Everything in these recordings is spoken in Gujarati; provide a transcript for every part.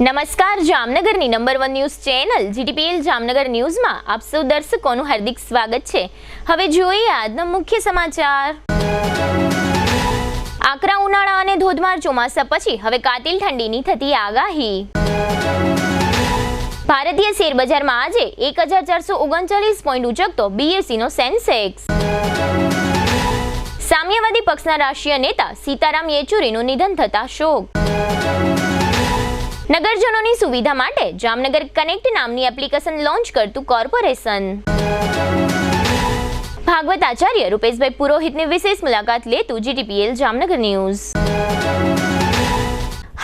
નમસ્કાર, જામનગરની number 1 news channel GTPL Jamnagar ન્યૂઝમાં આપ સૌ દર્શકોનું હાર્દિક સ્વાગત છે। હવે જોઈએ આજના મુખ્ય સમાચાર। આકરા ઉનાળા અને ધોધમાર ચોમાસા પછી હવે કાતિલ ઠંડીની થતી આગાહી। ભારતીય શેરબજારમાં આજે 1439 પોઈન્ટ ઉચકતો બીએસઈનો સેન્સેક્સ। સામ્યવાદી પક્ષના રાષ્ટ્રીય નેતા સીતારામ યેચુરીનું નિધન થતા શોક। નગરજનોની સુવિધા માટે જામનગર કનેક્ટ નામની એપ્લિકેશન લોન્ચ કરતું કોર્પોરેશન। ભાગવત આચાર્ય રૂપેશભાઈ પુરોહિતની વિશેષ મુલાકાત લેતું જીટીપીએલ જામનગર ન્યૂઝ।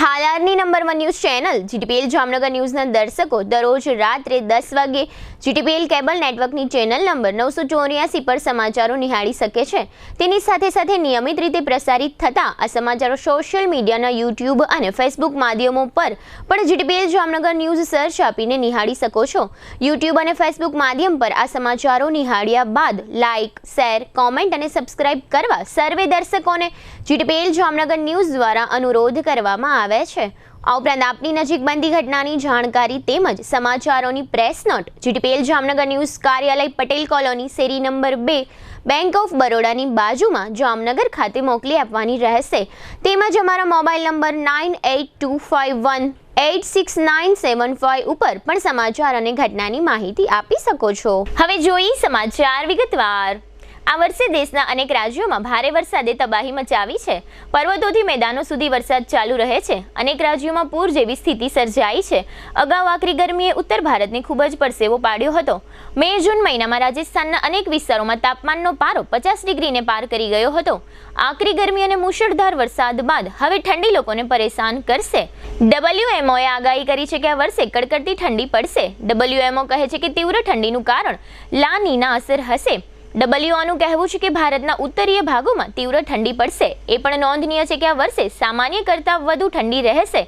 હાલની number 1 news channel GTPL Jamnagar ન્યૂઝના દર્શકો દરરોજ રાત્રે 10 વાગે જીટીપીએલ કેબલ નેટવર્કની ચેનલ નંબર 984 પર સમાચારો નિહાળી શકે છે। તેની સાથે સાથે નિયમિત રીતે પ્રસારિત થતા આ સમાચારો સોશિયલ મીડિયાના યુટ્યુબ અને ફેસબુક માધ્યમો પર પણ જીટીપીએલ જામનગર ન્યૂઝ સર્ચ આપીને નિહાળી શકો છો। યુટ્યુબ અને ફેસબુક માધ્યમ પર આ સમાચારો નિહાળ્યા બાદ લાઇક, શેર, કોમેન્ટ અને સબસ્ક્રાઇબ કરવા સર્વે દર્શકોને જીટીપીએલ જામનગર ન્યૂઝ દ્વારા અનુરોધ કરવામાં આવે છે। આ ઉપરાંત આપની નજીક બનતી ઘટનાની જાણકારી તેમજ સમાચારોની press note GTPL Jamnagar news કાર્યાલય પટેલ કોલોની શેરી નંબર 2 બેંક ઓફ બરોડાની બાજુમાં જામનગર ખાતે મોકલી આપવાની રહેશે। તેમજ અમારા મોબાઈલ નંબર 9825186975 ઉપર પણ સમાચાર અને ઘટનાની માહિતી આપી શકો છો। હવે જોઈએ સમાચાર વિગતવાર। આ વર્ષે દેશના અનેક રાજ્યોમાં ભારે વરસાદે તબાહી મચાવી છે। પર્વતોથી મેદાનો સુધી વરસાદ ચાલુ રહે છે। અનેક રાજ્યોમાં પૂર જેવી સ્થિતિ સર્જાઈ છે। અગાઉ આકરી ગરમીએ ઉત્તર ભારતને ખૂબ જ પરસેવો પાડ્યો હતો। મે-જૂન મહિનામાં રાજસ્થાનના અનેક વિસ્તારોમાં તાપમાનનો પારો 50 ડિગ્રીને પાર કરી ગયો હતો। આકરી ગરમી અને મુશળધાર વરસાદ બાદ હવે ઠંડી લોકોને પરેશાન કરશે। WMOએ આગાહી કરી છે કે આ વર્ષે કડકડતી ઠંડી પડશે। WMO કહે છે કે તીવ્ર ઠંડીનું કારણ લા નીના અસર હશે। WMOનું કહેવું છે કે ભારતના ઉત્તરીય ભાગોમાં તીવ્ર ઠંડી પડશે। એ પણ નોંધનીય છે કે આ વર્ષે સામાન્ય કરતાં વધુ ઠંડી રહેશે।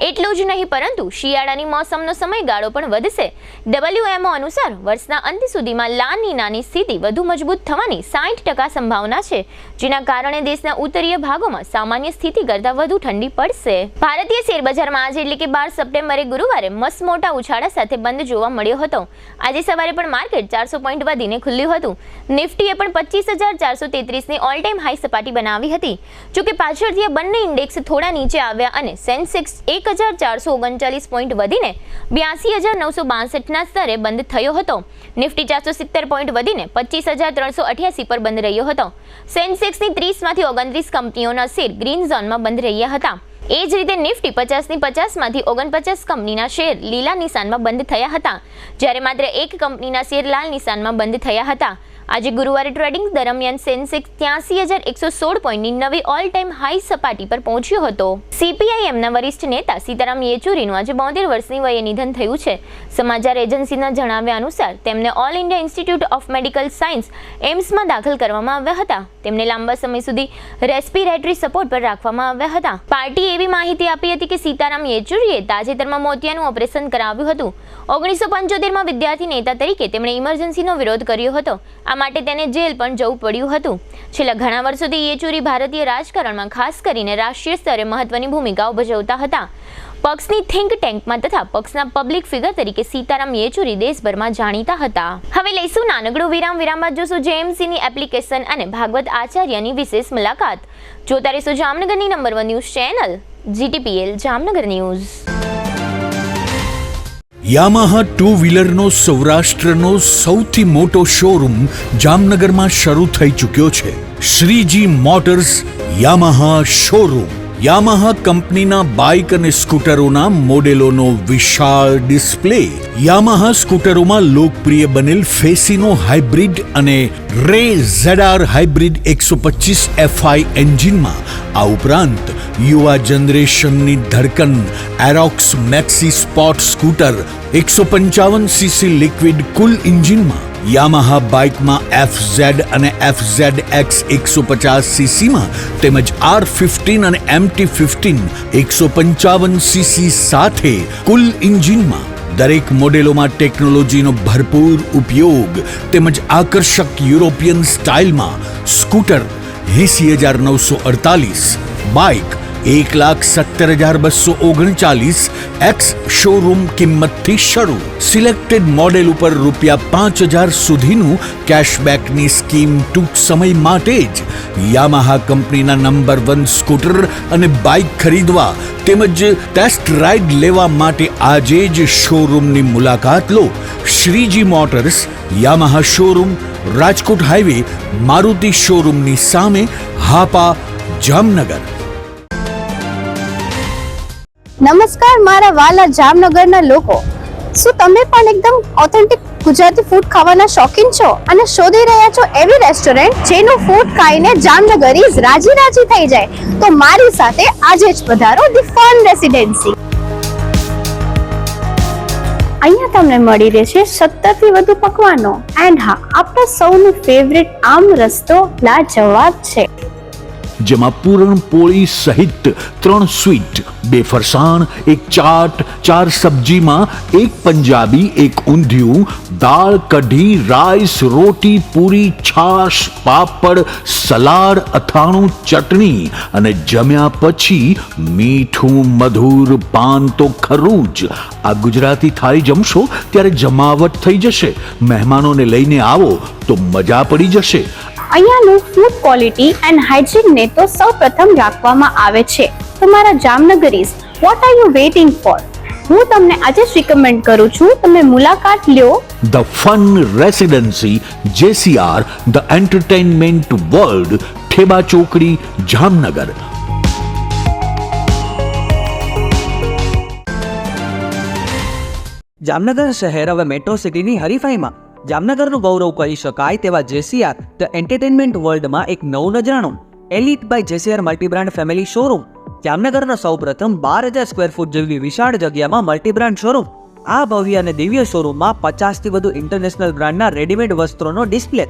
એટલું જ નહીં પરંતુ શિયાળાની મોસમનો સમયગાળો પણ વધશે। WMO અનુસાર વર્ષના અંત સુધીમાં લા નીનાની સ્થિતિ વધુ મજબૂત થવાની 60% સંભાવના છે, જેના કારણે દેશના ઉત્તરીય ભાગોમાં સામાન્ય સ્થિતિ કરતાં વધુ ઠંડી પડશે। ભારતીય શેરબજારમાં આજે એટલે કે 12 સપ્ટેમ્બરે ગુરુવારે મસ્ત મોટા ઉછાળા સાથે બંધ જોવા મળ્યો હતો। આજે સવારે પણ માર્કેટ 400 પોઈન્ટ વધીને ખુલ્યું હતું। નિફ્ટીએ પણ 25,433ની ઓલ ટાઈમ હાઈ સપાટી બનાવી હતી। જોકે પાછળથી બંને ઇન્ડેક્સ થોડા નીચે આવ્યા અને સેન્સેક્સ 1,439 પોઈન્ટ વધીને 82,962ના સ્તરે બંધ થયો હતો। નિફ્ટી 470 પોઈન્ટ વધીને 25,388 પર બંધ રહ્યો હતો। સેન્સેક્સની 30માંથી 29 કંપનીઓના શેર ગ્રીન ઝોનમાં બંધ રહ્યા હતા। એ જ રીતે નિફ્ટી 50ની 50માંથી 49 કંપનીના શેર લીલા નિશાનમાં બંધ થયા હતા, જ્યારે માત્ર એક કંપનીના શેર લાલ નિશાનમાં બંધ થયા હતા। આજે ગુરુવારે ટ્રેડિંગ દરમિયાન સેન્સેક્સ 83,116 પોઈન્ટની નવી ઓલ ટાઈમ હાઈ સપાટી પર પહોંચ્યો હતો। CPIMના વરિષ્ઠ નેતા સીતારામ યેચુરીનું આજે 72 વર્ષની વયે નિધન થયું છે। સમાચાર એજન્સીના જણાવ્યા અનુસાર તેમને all India institute of medical science એમ્સમાં દાખલ કરવામાં આવ્યા હતા। તેમને લાંબા સમય સુધી રેસ્પિરેટરી સપોર્ટ પર રાખવામાં આવ્યા હતા। પાર્ટીએ એવી માહિતી આપી હતી કે સીતારામ યેચુરીએ તાજેતરમાં મોતિયાનું ઓપરેશન કરાવ્યું હતું। 1975માં વિદ્યાર્થી નેતા તરીકે તેમણે ઇમરજન્સીનો વિરોધ કર્યો હતો। આ માટે તેને જેલ પણ જવું પડ્યું હતું। છેલ્લા ઘણા વર્ષોથી યેચુરી ભારતીય રાજકારણમાં ખાસ કરીને રાષ્ટ્રીય સ્તરે મહત્વની ભૂમિકાઓ ભજવતા હતા। પક્ષની થિંક ટેન્કમાં તથા પક્ષના પબ્લિક ફિગર તરીકે સીતારામ યેચુરી દેશભરમાં જાણીતા હતા। હવે લઈશું નાનકડું વિરામ બાદ જોશું JMCની એપ્લિકેશન અને ભાગવત આચાર્યની વિશેષ મુલાકાત। જોતા રહેશો જામનગરની number 1 news channel GTPL Jamnagar news. Yamaha two વ્હીલરનો સૌરાષ્ટ્રનો સૌથી મોટો શોરૂમ જામનગરમાં શરૂ થઈ ચૂક્યો છે। Shreeji Motors Yamaha showroom. Yamaha કંપનીના બાઇક અને સ્કૂટરોના મોડેલોનો વિશાળ ડિસ્પ્લે। યામાહા સ્કૂટરોમાં લોકપ્રિય બનેલ ફેસિનો હાઇબ્રિડ અને રે ZR હાઇબ્રિડ 125 FI એન્જિનમાં, આ ઉપરાંત યુવા જનરેશનની ધડકન Aerox maxi sport scooter 155cc liquid cool એન્જિનમાં, યામાહા બાઇકમાં FZ અને FZX 150cc તેમજ R15 અને MT15 155cc સાથે કુલ એન્જિનમાં દરેક મોડેલોમાં ટેકનોલોજીનો ભરપૂર ઉપયોગ તેમજ આકર્ષક યુરોપિયન સ્ટાઇલમાં સ્કૂટર 80,948, બાઇક 1,70,239 એક્સ શોરૂમ કિંમતથી શરૂ. સિલેક્ટેડ મોડેલ ઉપર ₹5,000 સુધીનું કેશબેકની સ્કીમ ટૂંક સમય માટે જ. યામાહા કંપનીના નંબર 1 સ્કૂટર અને બાઇક ખરીદવા તેમજ ટેસ્ટ રાઇડ લેવા માટે આજે જ શોરૂમની મુલાકાત લો. Shreeji Motors, Yamaha showroom, Rajkot highway, Maruti શોરૂમની સામે, હાપા, જામનગર. નમસ્કાર મારા વાલા જામનગરના લોકો, શું તમે પણ એકદમ ઓથેન્ટિક ગુજરાતી ફૂડ ખાવાના શોખીન છો અને શોધી રહ્યા છો એવી રેસ્ટોરન્ટ જેનું ફૂડ ખાઈને જામનગરીઝ રાજી રાજી થઈ જાય? તો મારી સાથે આજે જ પધારો ધી ફન રેસિડેન્સી. અહીંયા તમને મળી રહેશે 70 થી વધુ પકવાનો એન્ડ હા, આપણા સૌનું ફેવરિટ આમ રસ્તો લાજવાબ છે, જેમાં પૂરણપોળી સહિત 3 સ્વીટ, 2 ફરસાણ, 1 ચાટ, 4 સબ્જીમાં 1 પંજાબી, 1 ઊંધિયું, દાળ, કઢી, રાઈસ, રોટી, પૂરી, છાશ, પાપડ, સલાડ, અથાણું, ચટણી અને જમ્યા પછી મીઠું મધુર પાન તો ખરું જ. આ ગુજરાતી થાળી જમશો ત્યારે જમાવટ થઈ જશે. મહેમાનોને લઈને આવો તો મજા પડી જશે. અહીંયાનું ફૂડ ક્વોલિટી એન્ડ હાઇજીન ને તો સૌપ્રથમ રાખવામાં આવે છે. તમારા Jamnagaris, what are you waiting for? હું તમને આજે જ રિકમેન્ડ કરું છું, તમે મુલાકાત લ્યો the fun residency, JCR, the entertainment world, Theba ચોકડી, જામનગર. જામનગર શહેર હવે મેટ્રો સિટીની હરીફાઈમાં જામનગરનું ગૌરવ કરી શકાય તેવા JCR ધ એન્ટરટેનમેન્ટ વર્લ્ડમાં એક નવું નજરાણું Elite by JCR multibrand family showroom. જામનગરના સૌપ્રથમ 12,000 સ્ક્વેર ફૂટ જેવી વિશાળ જગ્યામાં મલ્ટીબ્રાન્ડ શોરૂમ. આ ભવ્ય અને દિવ્ય શોરૂમમાં 50 થી વધુ ઇન્ટરનેશનલ બ્રાન્ડના રેડીમેડ વસ્ત્રોનો ડિસ્પ્લે,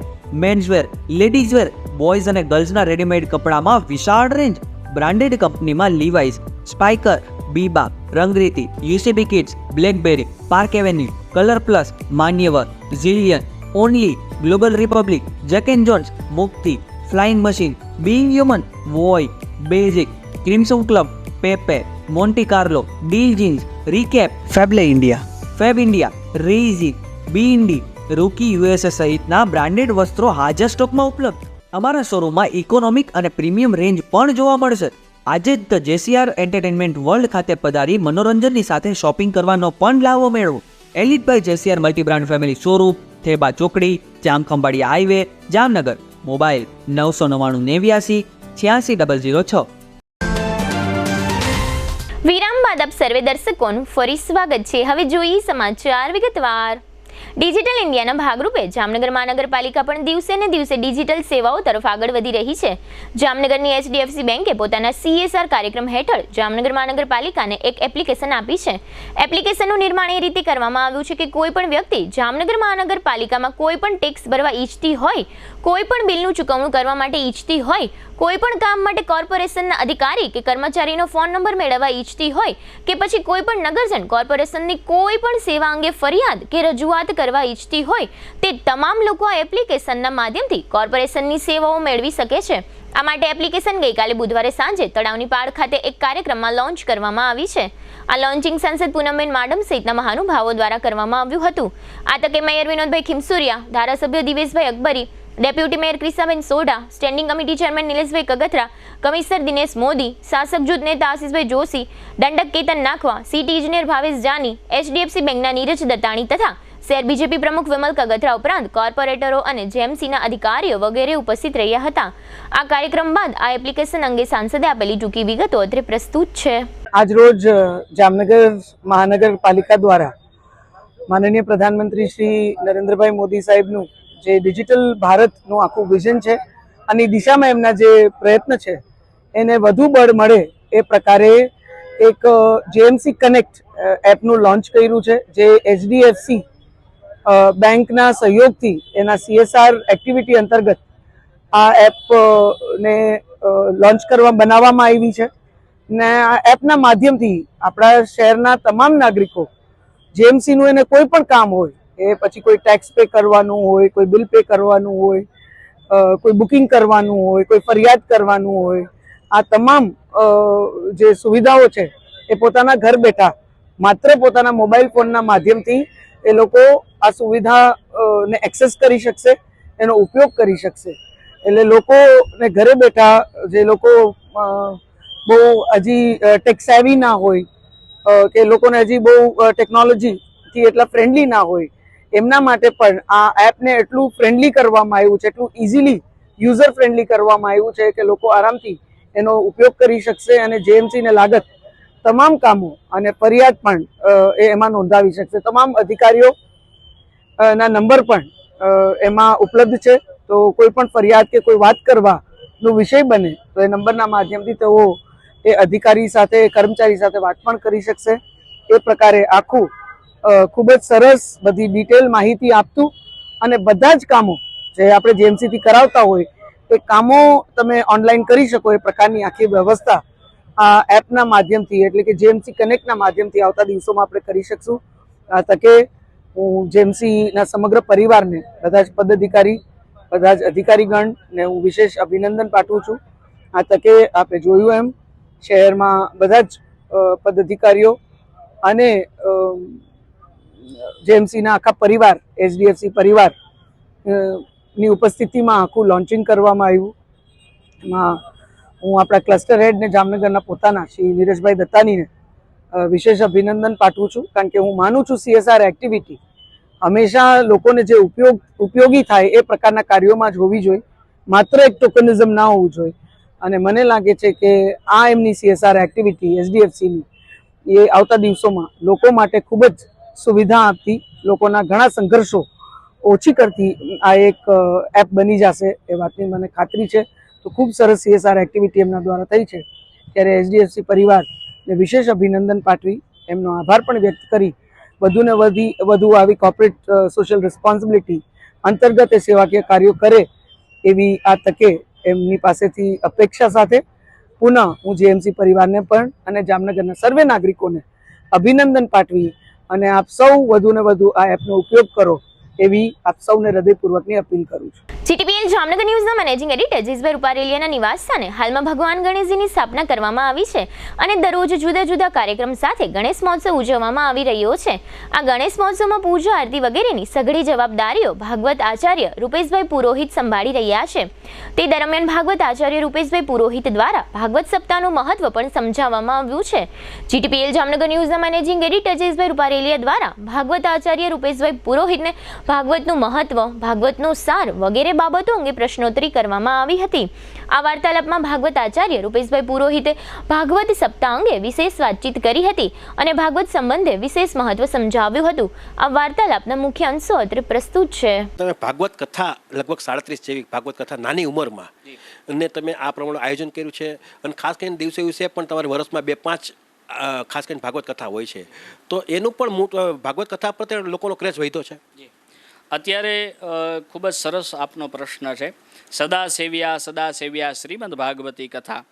મેન્સવેર, લેડીઝવેર, બોયઝ અને ગર્લ્સના રેડીમેડ કપડામાં વિશાળ રેન્જ, બ્રાન્ડેડ કંપનીમાં Levi's, Spykar, Biba, Rangriti, UCB kids, Blackberry, Park Avenue, Colour Plus, Manyavar, ઝિલિયન, Only, Global Republic, Jack and Jones, Mukti, Flying Machine, Being Human, Voi, basic, Crimson Club, Pepe, Monte Carlo, Deal Jeans, Recap, Fab India, રેઝી, બીઇન્ડી, રૂકી USA સહિતના બ્રાન્ડેડ વસ્ત્રો હાજર સ્ટોકમાં ઉપલબ્ધ. અમારા શોરૂમમાં ઇકોનોમિક અને પ્રીમિયમ રેન્જ પણ જોવા મળશે. આજે જ ધ JCR એન્ટરટેનમેન્ટ વર્લ્ડ ખાતે પધારી મનોરંજનની સાથે શોપિંગ કરવાનો પણ લાવો મેળવો. Elite by JCR multibrand family showroom, Theba ચોકડી, જામખંભાળી હાઈવે, જામનગર. મોબાઈલ 999 89 006. વિરામ બાદ આપ સર્વે દર્શકોનું ફરી સ્વાગત છે. હવે જોઈએ સમાચાર વિગતવાર. ડિજિટલ ઇન્ડિયાના ભાગરૂપે જામનગર મહાનગરપાલિકા પણ દિવસે ને દિવસે ડિજિટલ સેવાઓ તરફ આગળ વધી રહી છે. જામનગરની HDFC બેંકે પોતાના CSR કાર્યક્રમ હેઠળ જામનગર મહાનગરપાલિકાને એક એપ્લિકેશન આપી છે. એપ્લિકેશનનું નિર્માણ એ રીતે કરવામાં આવ્યું છે કે કોઈ પણ વ્યક્તિ જામનગર મહાનગરપાલિકામાં કોઈ પણ ટેક્સ ભરવા ઈચ્છતી હોય, કોઈ પણ બિલનું ચૂકવણું કરવા માટે ઈચ્છતી હોય, કોઈ પણ કામ માટે કોર્પોરેશનના અધિકારી કે કર્મચારીનો ફોન નંબર મેળવવા ઈચ્છતી હોય કે પછી કોઈ પણ નગરજન કોર્પોરેશનની કોઈ પણ સેવા અંગે ફરિયાદ કે રજૂઆત કરવા ઈચ્છતી હોય, તે તમામ લોકો આ એપ્લિકેશનના માધ્યમથી કોર્પોરેશનની સેવાઓ મેળવી શકે છે. આ માટે એપ્લિકેશન ગઈકાલે બુધવારે સાંજે તળાવની પાળ ખાતે એક કાર્યક્રમમાં લોન્ચ કરવામાં આવી છે. આ લોન્ચિંગ સાંસદ પૂનમબેન માડમ સહિતના મહાનુભાવો દ્વારા કરવામાં આવ્યું હતું. આ તકે મેયર વિનોદભાઈ ખીમસુરિયા, ધારાસભ્ય Diveshbhai Akbari, deputy mayor Krisaben Sodha, standing committee chairman Nileshbhai Kagathara, commissioner Dinesh Modi, શાસક જૂથ નેતા આશિષભાઈ જોશી, દંડક કેતન નાખવા, સિટી ઇજનેર ભાવેશ જાની, HDFC બેંકના નીરજ દત્તાણી તથા શહેર બીજેપી પ્રમુખ વિમલ કગથરા ઉપરાંત કોર્પોરેટરો અને જેએમસીના અધિકારીઓ વગેરે ઉપસ્થિત રહ્યા હતા. આ કાર્યક્રમ બાદ આ એપ્લિકેશન અંગે સાંસદે આપેલી ટૂંકી વિગતો અત્રે પ્રસ્તુત છે. આજ રોજ જામનગર મહાનગરપાલિકા દ્વારા માનનીય પ્રધાનમંત્રી શ્રી નરેન્દ્રભાઈ મોદી સાહેબનું જે ડિજિટલ ભારતનું આખું વિઝન છે અને દિશામાં એમના જે પ્રયત્ન છે એને વધુ બળ મળે એ પ્રકારે એક JMC કનેક્ટ એપનું લોન્ચ કર્યું છે, જે HDFC બેંકના સહયોગથી એના CSR એક્ટિવિટી અંતર્ગત આ એપ ને લોન્ચ બનાવવામાં આવી છે. ને આ એપના માધ્યમથી આપણા શહેરના તમામ નાગરિકો JMCનું એને કોઈ પણ કામ હોય, એ પછી કોઈ ટેક્સ પે કરવાનું હોય, કોઈ બિલ પે કરવાનું હોય, કોઈ બુકિંગ કરવાનું હોય, કોઈ ફરિયાદ કરવાનું હોય, આ તમામ જે સુવિધાઓ છે એ પોતાના ઘર બેઠા માત્ર પોતાના મોબાઈલ ફોનના માધ્યમથી એ લોકો આ સુવિધા ને એક્સેસ કરી શકશે, એનો ઉપયોગ કરી શકશે. એટલે લોકોને ઘરે બેઠા જે લોકો બહુ હજી ટેક સેવી ના હોય કે લોકોને હજી બહુ ટેકનોલોજીથી એટલા ફ્રેન્ડલી ના હોય, એમના માટે પણ આ એપને એટલું ફ્રેન્ડલી કરવામાં આવ્યું છે, એટલું ઇઝીલી યુઝર ફ્રેન્ડલી કરવામાં આવ્યું છે કે લોકો આરામથી એનો ઉપયોગ કરી શકશે અને જેએમસીને લાગત તમામ કામો અને ફરિયાદ પણ એમાં નોંધાવી શકશે. તમામ અધિકારીઓ ના નંબર પણ એમાં ઉપલબ્ધ છે. તો કોઈ પણ ફરિયાદ કે કોઈ વાત કરવાનો વિષય બને તો એ નંબરના માધ્યમથી તેઓ એ અધિકારી સાથે, કર્મચારી સાથે વાત પણ કરી શકશે. એ પ્રકારે આખું ખૂબ જ સરસ બધી ડિટેલ માહિતી આપતું અને બધા જ કામો જે આપણે જેએમસીથી કરાવતા હોય એ કામો તમે ઓનલાઈન કરી શકો એ પ્રકારની આખી વ્યવસ્થા આ એપના માધ્યમથી એટલે કે જેએમસી કનેક્ટના માધ્યમથી આવતા દિવસોમાં આપણે કરી શકશું. આ તકે હું જેએમસીના સમગ્ર પરિવારને, બધા જ પદાધિકારી, બધા જ અધિકારીગણને હું વિશેષ અભિનંદન પાઠવું છું. આ તકે આપણે જોયું એમ શહેરમાં બધા જ પદાધિકારીઓ અને જેએમસીના આખા પરિવાર, એચડીએફસી પરિવાર ની ઉપસ્થિતિમાં આખું લોન્ચિંગ કરવામાં આવ્યું. એમાં હું આપણા ક્લસ્ટર હેડને જામનગરના પોતાના શ્રી નીરજભાઈ દત્તાનીને વિશેષ અભિનંદન પાઠવું છું, કારણ કે હું માનું છું CSR એક્ટિવિટી હંમેશા લોકોને જે ઉપયોગી થાય એ પ્રકારના કાર્યોમાં જ હોવી જોઈએ, માત્ર એક ટોકનિઝમ ના હોવું જોઈએ. અને મને લાગે છે કે આ એમની CSR એક્ટિવિટી એચડીએફસીની એ આવતા દિવસોમાં લોકો માટે ખૂબ જ સુવિધા આપતી, લોકોના ઘણા સંઘર્ષો ઓછી કરતી આ એક એપ બની જશે એ વાતની મને ખાતરી છે. તો ખૂબ સરસ CSR એક્ટિવિટી એમના દ્વારા થઈ છે, ત્યારે એચડીએફસી પરિવારને વિશેષ અભિનંદન પાઠવી એમનો આભાર પણ વ્યક્ત કરી વધુને વધુ આવી કોર્પોરેટ સોશિયલ રિસ્પોન્સિબિલિટી અંતર્ગત એ સેવાકીય કાર્યો કરે એવી આ તકે એમની પાસેથી અપેક્ષા સાથે પુનઃ હું જેએમસી પરિવારને પણ અને જામનગરના સર્વે નાગરિકોને અભિનંદન પાઠવી અને આપ સૌ વધુને વધુ આ એપનો ઉપયોગ કરો એવી આપ સૌને હૃદયપૂર્વકની અપીલ કરું છું. જીટીપીએલ જામનગર ન્યૂઝના મેનેજિંગ એડિટર જયેશભાઈ રૂપારેલિયાના નિવાસ સ્થાને હાલમાં ભગવાન ગણેશજીની સ્થાપના કરવામાં આવી છે અને દરરોજ જુદા જુદા કાર્યક્રમ સાથે ગણેશ મહોત્સવ ઉજવવામાં આવી રહ્યો છે. આ ગણેશ મહોત્સવમાં પૂજા આરતી વગેરેની સઘળી જવાબદારીઓ ભાગવત આચાર્ય રૂપેશભાઈ પુરોહિત સંભાળી રહ્યા છે. તે દરમિયાન ભાગવત આચાર્ય રૂપેશભાઈ પુરોહિત દ્વારા ભાગવત સપ્તાહનું મહત્વ પણ સમજાવવામાં આવ્યું છે. જીટીપીએલ જામનગર ન્યૂઝના મેનેજિંગ એડિટર જયેશભાઈ રૂપારેલિયા દ્વારા ભાગવત આચાર્ય રૂપેશભાઈ પુરોહિતને ભાગવતનું મહત્વ, ભાગવતનો સાર વગેરે બાબતો અંગે પ્રશ્નોત્તરી કરવામાં આવી હતી. આ વાર્તાલાપમાં ભાગવત આચાર્ય રૂપેશભાઈ પુરોહિતે ભાગવત સપ્તાહ અંગે વિશેષ વાતચીત કરી હતી અને ભાગવત સંબંધે વિશેષ મહત્વ સમજાવ્યું હતું. આ વાર્તાલાપના મુખ્ય અંશો અત્રે પ્રસ્તુત છે. તમે ભાગવત કથા લગભગ 37 જેવી ભાગવત કથા નાની ઉંમરમાં અને તમે આ પ્રમાણે આયોજન કર્યું છે અને ખાસ કરીને દિવસે દિવસે પણ તમારે વર્ષમાં 2-5 ખાસ કરીને ભાગવત કથા હોય છે, તો એનું પણ ભાગવત કથા પ્રત્યે લોકોનો ક્રેઝ વધ્યો છે. અત્યારે ખૂબ જ સરસ આપનો પ્રશ્ન છે. સદા સેવ્યા શ્રીમદ ભાગવતી કથા.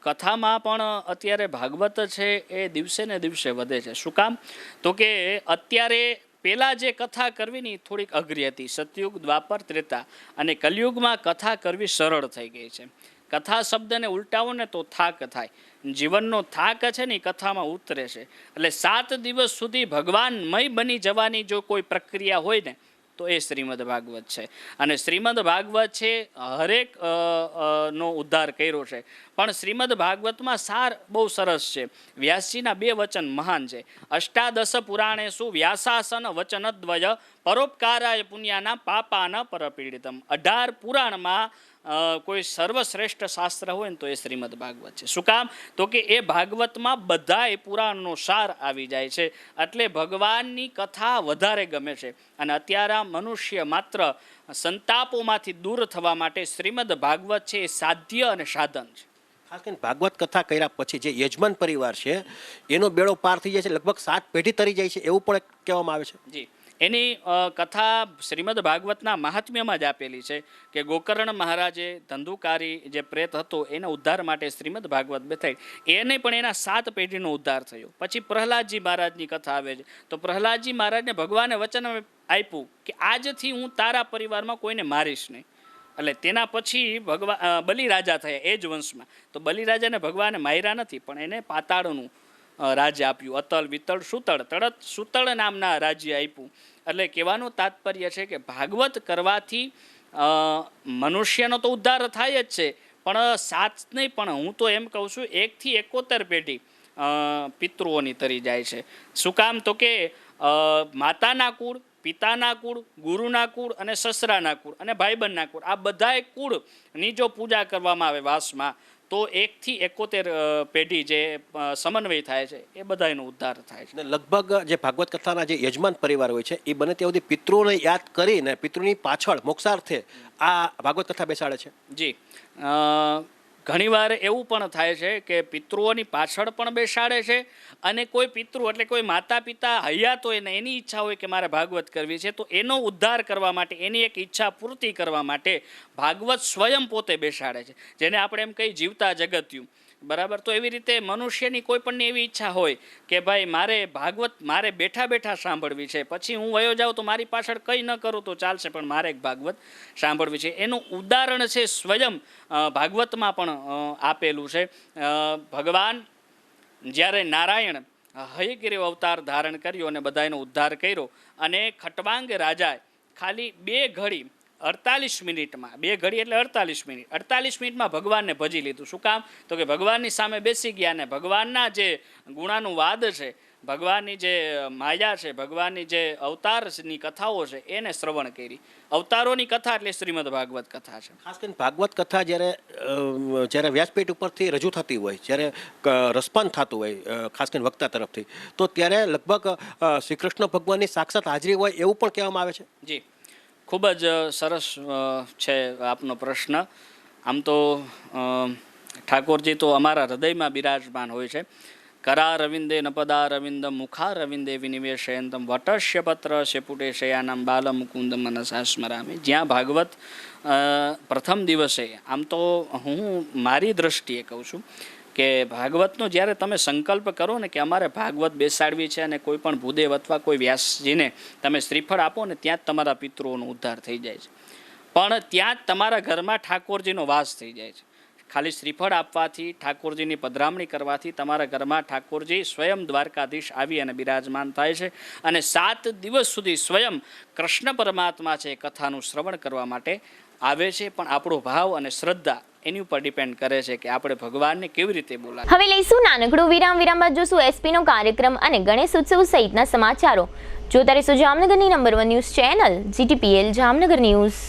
કથામાં પણ અત્યારે ભાગવત છે એ દિવસે ને દિવસે વધે છે. શું કામ? તો કે અત્યારે પહેલાં જે કથા કરવીની થોડીક અઘરી હતી. સતયુગ, દ્વાપર, ત્રેતા અને કલયુગમાં કથા કરવી સરળ થઈ ગઈ છે. કથા શબ્દને ઉલટાવો ને તો થાક થાય. જીવનનો થાક છે ને એ કથામાં ઉતરે છે. એટલે 7 દિવસ સુધી ભગવાનમય બની જવાની જો કોઈ પ્રક્રિયા હોય ને તો એ શ્રીમદ ભાગવત છે. અને શ્રીમદ ભાગવત છે હરેક નો ઉદ્ધાર કર્યો છે. પણ શ્રીમદ ભાગવતમાં સાર બહુ સરસ છે. વ્યાસજીના 2 વચન મહાન છે. અષ્ટાદશ પુરાણેષુ વ્યાસાસન વચનદ્વય પરોપકારાય પુણ્યાના પાપાના પરપીડિતમ. 18 પુરાણમાં કોઈ સર્વશ્રેષ્ઠ શાસ્ત્ર હોય ને તો એ શ્રીમદ ભાગવત છે. શું કામ? તો કે એ ભાગવતમાં બધા એ પુરાણનો સાર આવી જાય છે. એટલે ભગવાનની કથા વધારે ગમે છે. અને અત્યારે મનુષ્ય માત્ર સંતાપોમાંથી દૂર થવા માટે શ્રીમદ ભાગવત છે એ સાધ્ય અને સાધન છે. ખાસ કરીને ભાગવત કથા કર્યા પછી જે યજમાન પરિવાર છે એનો બેડો પાર થઈ જાય છે, લગભગ 7 પેઢી તરી જાય છે એવું પણ કહેવામાં આવે છે. જી, એની કથા શ્રીમદ ભાગવતના મહાત્મ્યમાં જ આપેલી છે કે ગોકર્ણ મહારાજે ધંધુકારી જે પ્રેત હતો એના ઉદ્ધાર માટે શ્રીમદ ભાગવત બેઠાઈ. એને પણ એના 7 પેઢીનો ઉદ્ધાર થયો. પછી પ્રહલાદજી મહારાજની કથા આવે છે. તો પ્રહલાદજી મહારાજને ભગવાને વચન આપ્યું કે આજથી હું તારા પરિવારમાં કોઈને મારીશ નહીં. એટલે તેના પછી બલિરાજા થયા એ જ વંશમાં. તો બલિરાજાને ભગવાને માર્યા નથી, પણ એને પાતાળનું રાજ્ય આપ્યું. અતલ વિતળ સુતળ સુતળ નામના રાજ્ય આપ્યું. એટલે કહેવાનું તાત્પર્ય છે કે ભાગવત કરવાથી મનુષ્યનો તો ઉદ્ધાર થાય જ છે, પણ સાત નહીં, પણ હું તો એમ કહું છું 1 થી 71 પેઢી પિતૃઓની તરી જાય છે. શું કામ? તો કે માતાના કુળ, પિતાના કુળ, ગુરુના કુળ અને સસરાના કુળ અને ભાઈબંધના કુળ, આ બધાય કુળની જો પૂજા કરવામાં આવે વાસમાં, તો 1 થી 71 પેઢી જે સમન્વય થાય છે એ બધાનો ઉદ્ધાર થાય છે. લગભગ જે ભાગવત કથાના જે યજમાન પરિવાર હોય છે એ બને ત્યાં સુધી પિતૃઓને યાદ કરીને પિતૃની પાછળ મોક્ષાર્થે આ ભાગવત કથા બેસાડે છે. જી, ઘણીવાર એવું પણ થાય છે કે પિતૃઓની પાછળ પણ બેસાડે છે, અને કોઈ પિતૃ એટલે કોઈ માતા પિતા હયાત હોય ને એની ઈચ્છા હોય કે મારે ભાગવત કરવી છે, તો એનો ઉદ્ધાર કરવા માટે, એની એક ઈચ્છા પૂર્તિ કરવા માટે ભાગવત સ્વયં પોતે બેસાડે છે, જેને આપણે એમ કહી જીવતા જગત્યું. બરાબર. તો એવી રીતે મનુષ્યની કોઈ પણની એવી ઈચ્છા હોય કે ભાઈ મારે ભાગવત મારે બેઠા બેઠા સાંભળવી છે, પછી હું વયો જાઉં તો મારી પાછળ કંઈ ન કરું તો ચાલશે, પણ મારે એક ભાગવત સાંભળવી છે. એનું ઉદાહરણ છે સ્વયં ભાગવતમાં પણ આપેલું છે. ભગવાન જ્યારે નારાયણ હયગ્રીવ અવતાર ધારણ કર્યો અને બધાનો ઉદ્ધાર કર્યો, અને ખટવાંગ રાજાએ ખાલી 2 ઘડી 48 મિનિટમાં, 2 ઘડી એટલે 48 મિનિટ, 48 મિનિટમાં ભગવાનને ભજી લીધું. શું કામ? તો કે ભગવાનની સામે બેસી ગયા ને ભગવાનના જે ગુણાનુવાદ છે, ભગવાનની જે માયા છે, ભગવાનની જે અવતારની કથાઓ છે એને શ્રવણ કરી. અવતારોની કથા એટલે શ્રીમદ ભાગવત કથા છે. ખાસ કરીને ભાગવત કથા જ્યારે વ્યાસપીઠ ઉપરથી રજૂ થતી હોય, જ્યારે રસપાન થતું હોય ખાસ કરીને વક્તા તરફથી, તો ત્યારે લગભગ શ્રી કૃષ્ણ ભગવાનની સાક્ષાત હાજરી હોય એવું પણ કહેવામાં આવે છે. જી, ખૂબ જ સરસ છે આપનો પ્રશ્ન. આમ તો ઠાકોરજી તો અમારા હૃદયમાં બિરાજમાન હોય છે. કરા રવિંદે નપદા રવિંદમ મુખા રવિંદે વિનિવેશયંતમ વટસ્ય પત્ર શેપુટે શયાનમ બાલ મુકુંદ મનસા સ્મરામે. જ્યાં ભાગવત પ્રથમ દિવસે, આમ તો હું મારી દ્રષ્ટિએ કહું છું કે ભાગવતનો જ્યારે તમે સંકલ્પ કરો ને કે અમારે ભાગવત બેસાડવી છે, અને કોઈ પણ ભૂદેવ અથવા કોઈ વ્યાસજીને તમે શ્રીફળ આપો ને, ત્યાં જ તમારા પિતૃઓનો ઉદ્ધાર થઈ જાય છે. પણ ત્યાં જ તમારા ઘરમાં ઠાકોરજીનો વાસ થઈ જાય છે. ખાલી શ્રીફળ આપવાથી, ઠાકોરજીની પધરામણી કરવાથી તમારા ઘરમાં ઠાકોરજી સ્વયં દ્વારકાધીશ આવી અને બિરાજમાન થાય છે, અને 7 દિવસ સુધી સ્વયં કૃષ્ણ પરમાત્મા છે કથાનું શ્રવણ કરવા માટે આવે છે. પણ આપણો ભાવ અને શ્રદ્ધા એની ઉપર ડિપેન્ડ કરે છે કે આપણે ભગવાનને કેવી રીતે બોલાવીએ. હવે લઈશું નાનકડું વિરામ બાદ જોશું એસપીનો કાર્યક્રમ અને ગણેશ ઉત્સવ સહિતના સમાચારો. જોતા રહેશો જામનગરની number 1 news channel GTPL Jamnagar news.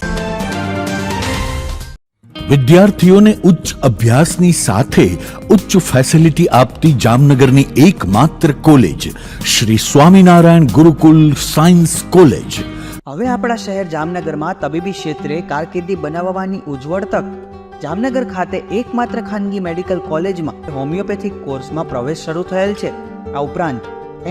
વિદ્યાર્થીઓને ઉચ્ચ અભ્યાસની સાથે ઉચ્ચ ફેસિલિટી આપતી જામનગરની એકમાત્ર college Shri Swaminarayan Gurukul science college. હવે આપણા શહેર જામનગરમાં તબીબી ક્ષેત્રે કારકિર્દી બનાવવાની ઉજ્જવળ તક. જામનગર ખાતે એકમાત્ર ખાનગી મેડિકલ કોલેજમાં હોમિયોપેથિક કોર્સમાં પ્રવેશ શરૂ થયેલ છે. આ ઉપરાંત